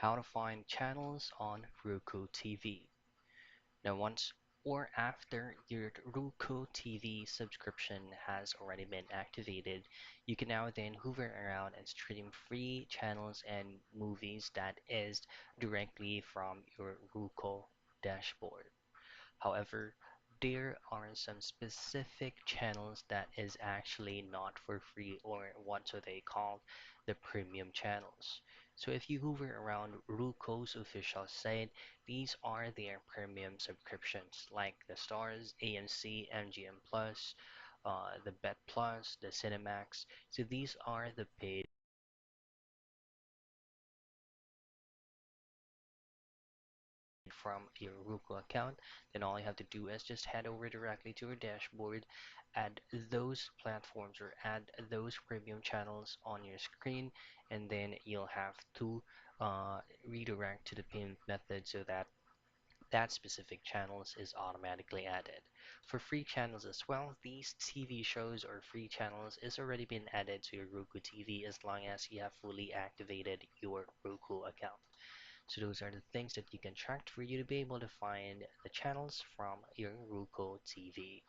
how to find channels on Roku TV. Now, once or after your Roku TV subscription has already been activated, you can now then hover around and stream free channels and movies that is directly from your Roku dashboard. However, there are some specific channels that is actually not for free, or what do they call the premium channels. So if you hover around Ruko's official site, these are their premium subscriptions like the Stars, AMC, MGM Plus, the Bet Plus, the Cinemax. So these are the paid from your Roku account. Then all you have to do is just head over directly to your dashboard, add those platforms or add those premium channels on your screen, and then you'll have to redirect to the payment method so that that specific channels is automatically added. For free channels as well, these TV shows or free channels is already been added to your Roku TV as long as you have fully activated your Roku account. So those are the things that you can track for you to be able to find the channels from your Roku TV.